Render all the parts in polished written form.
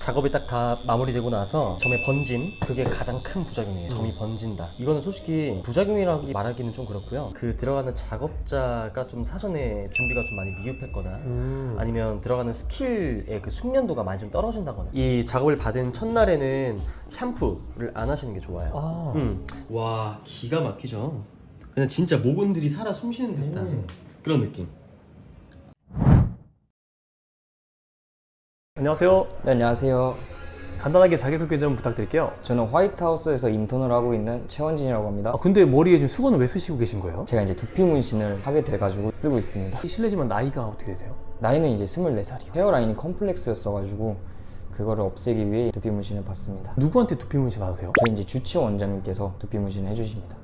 작업이 딱 다 마무리되고 나서 점의 번짐, 그게 가장 큰 부작용이에요. 점이 번진다. 이거는 솔직히 부작용이라고 말하기는 좀 그렇고요. 그 들어가는 작업자가 좀 사전에 준비가 좀 많이 미흡했거나 아니면 들어가는 스킬의 그 숙련도가 많이 좀 떨어진다거나, 이 작업을 받은 첫날에는 샴푸를 안 하시는 게 좋아요. 와, 기가 막히죠. 그냥 진짜 모근들이 살아 숨쉬는 듯한 그런 느낌. 안녕하세요. 네, 안녕하세요. 간단하게 자기소개 좀 부탁드릴게요. 저는 화이트하우스에서 인턴을 하고 있는 최원진이라고 합니다. 근데 머리에 지금 수건을 왜 쓰시고 계신 거예요? 제가 이제 두피 문신을 하게 돼가지고 쓰고 있습니다. 실례지만 나이가 어떻게 되세요? 나이는 이제 24살이요. 헤어라인이 컴플렉스였어가지고 그거를 없애기 위해 두피 문신을 받습니다. 누구한테 두피 문신 받으세요? 저희 이제 주치 원장님께서 두피 문신을 해주십니다.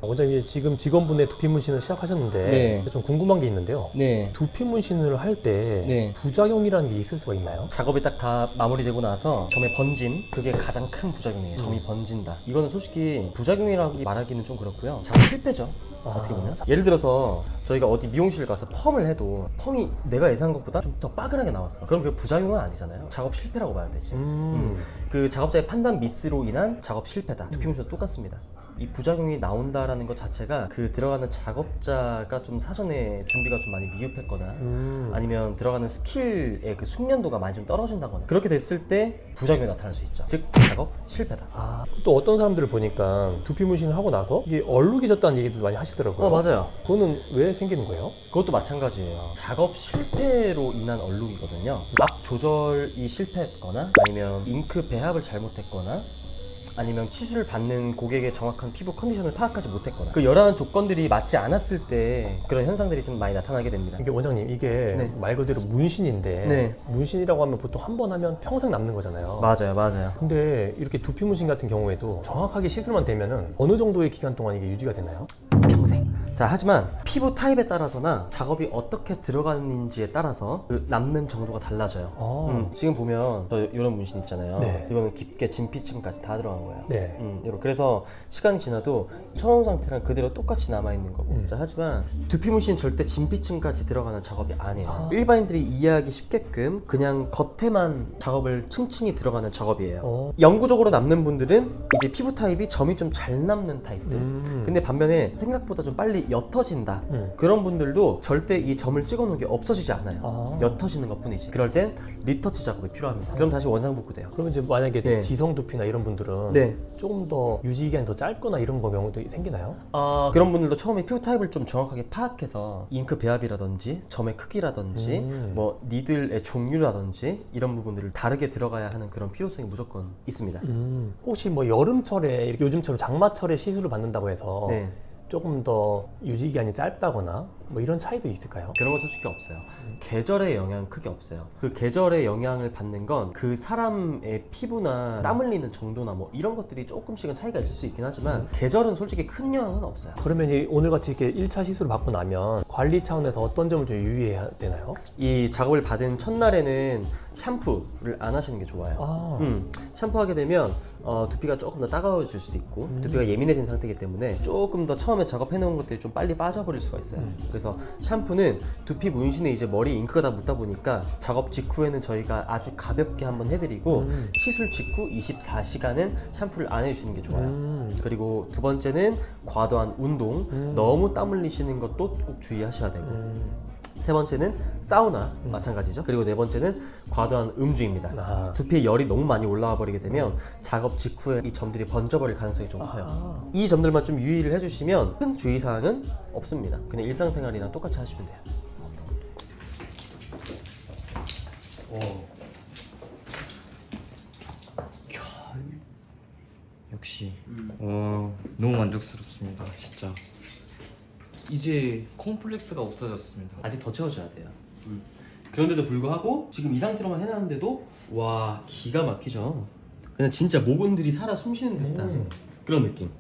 원장님, 지금 직원분의 두피 문신을 시작하셨는데 네. 좀 궁금한 게 있는데요. 네. 두피 문신을 할 때 네. 부작용이라는 게 있을 수가 있나요? 작업이 딱 다 마무리되고 나서 점의 번짐, 그게 가장 큰 부작용이에요. 점이 번진다. 이거는 솔직히 부작용이라고 말하기는 좀 그렇고요. 작업 실패죠. 어떻게 보면. 예를 들어서 저희가 어디 미용실 가서 펌을 해도 펌이 내가 예상한 것보다 좀 더 빠글하게 나왔어. 그럼 그게 부작용은 아니잖아요. 작업 실패라고 봐야 되지. 그 작업자의 판단 미스로 인한 작업 실패다. 두피 문신도 똑같습니다. 이 부작용이 나온다라는 것 자체가 그 들어가는 작업자가 좀 사전에 준비가 좀 많이 미흡했거나 아니면 들어가는 스킬의 그 숙련도가 많이 좀 떨어진다거나, 그렇게 됐을 때 부작용이 나타날 수 있죠. 즉 작업 실패다. 또 어떤 사람들을 보니까 두피 문신을 하고 나서 이게 얼룩이 졌다는 얘기도 많이 하시더라고요. 맞아요. 그거는 왜 생기는 거예요? 그것도 마찬가지예요. 작업 실패로 인한 얼룩이거든요. 막 조절이 실패했거나 아니면 잉크 배합을 잘못했거나 아니면 시술을 받는 고객의 정확한 피부 컨디션을 파악하지 못했거나, 그 여러 조건들이 맞지 않았을 때 그런 현상들이 좀 많이 나타나게 됩니다. 이게 원장님, 이게 네. 말 그대로 문신인데 네. 문신이라고 하면 보통 한 번 하면 평생 남는 거잖아요. 맞아요. 근데 이렇게 두피 문신 같은 경우에도 정확하게 시술만 되면은 어느 정도의 기간 동안 이게 유지가 되나요? 평생. 자, 하지만 피부 타입에 따라서나 작업이 어떻게 들어가는지에 따라서 그 남는 정도가 달라져요. 지금 보면 저 이런 문신 있잖아요. 네. 이거는 깊게 진피층까지 다 들어간 거예요. 네. 그래서 시간이 지나도 처음 상태랑 그대로 똑같이 남아있는 거고. 자, 하지만 두피 문신 절대 진피층까지 들어가는 작업이 아니에요. 일반인들이 이해하기 쉽게끔 그냥 겉에만 작업을 층층이 들어가는 작업이에요. 영구적으로 남는 분들은 이제 피부 타입이 점이 좀 잘 남는 타입들. 근데 반면에 생각보다 좀 빨리 옅어진다. 그런 분들도 절대 이 점을 찍어 놓은 게 없어지지 않아요. 옅어지는 것 뿐이지. 그럴 땐 리터치 작업이 필요합니다. 그럼 다시 원상복구돼요. 그러면 이제 만약에 네. 지성 두피나 이런 분들은 네. 조금 더 유지 기간이 더 짧거나 이런 경우도 생기나요? 그런 분들도 처음에 피부 타입을 좀 정확하게 파악해서 잉크 배합이라든지 점의 크기라든지 뭐 니들의 종류라든지 이런 부분들을 다르게 들어가야 하는 그런 필요성이 무조건 있습니다. 혹시 뭐 여름철에 이렇게 요즘처럼 장마철에 시술을 받는다고 해서 네. 조금 더 유지 기간이 짧다거나 뭐 이런 차이도 있을까요? 그런 건 솔직히 없어요. 계절의 영향은 크게 없어요. 그 계절의 영향을 받는 건 그 사람의 피부나 땀 흘리는 정도나 뭐 이런 것들이 조금씩은 차이가 있을 수 있긴 하지만 계절은 솔직히 큰 영향은 없어요. 그러면 오늘같이 이렇게 1차 시술을 받고 나면 관리 차원에서 어떤 점을 좀 유의해야 되나요? 이 작업을 받은 첫날에는 샴푸를 안 하시는 게 좋아요. 샴푸하게 되면 두피가 조금 더 따가워질 수도 있고 두피가 예민해진 상태이기 때문에 조금 더 처음에 작업해 놓은 것들이 좀 빨리 빠져버릴 수가 있어요. 그래서 샴푸는 두피 문신에 이제 머리 잉크가 다 묻다 보니까 작업 직후에는 저희가 아주 가볍게 한번 해드리고 시술 직후 24시간은 샴푸를 안 해주시는 게 좋아요. 그리고 두 번째는 과도한 운동, 너무 땀 흘리시는 것도 꼭 주의하셔야 되고, 세 번째는 사우나 마찬가지죠. 그리고 네 번째는 과도한 음주입니다. 두피에 열이 너무 많이 올라와 버리게 되면 작업 직후에 이 점들이 번져버릴 가능성이 좀 커요. 이 점들만 좀 유의를 해주시면 큰 주의사항은 없습니다. 그냥 일상생활이랑 똑같이 하시면 돼요. 역시 너무 만족스럽습니다. 진짜 이제 콤플렉스가 없어졌습니다. 아직 더 채워줘야 돼요. 그런데도 불구하고 지금 이 상태로만 해놨는데도 와, 기가 막히죠. 그냥 진짜 모근들이 살아 숨쉬는 듯한 그런 느낌.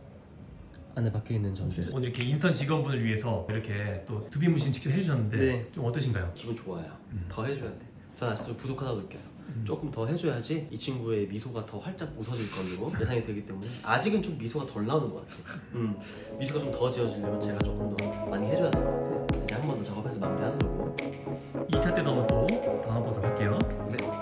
안에 박혀 있는 점들. 오늘 이렇게 인턴 직원분을 위해서 이렇게 또 두피 문신 직접 해주셨는데 네. 좀 어떠신가요? 기분 좋아요. 더 해줘야 돼. 전 아직 좀 부족하다고 느껴요. 조금 더 해줘야지 이 친구의 미소가 더 활짝 웃어질 걸로 예상이 되기 때문에 아직은 좀 미소가 덜 나오는 것 같아요. 미소가 좀 더 지어지려면 제가 조금 더 많이 해줘야 될 것 같아요. 이제 한 번 더 작업해서 마무리하는 거고. 2차 때도 한번 또 담아보도록 할게요. 네.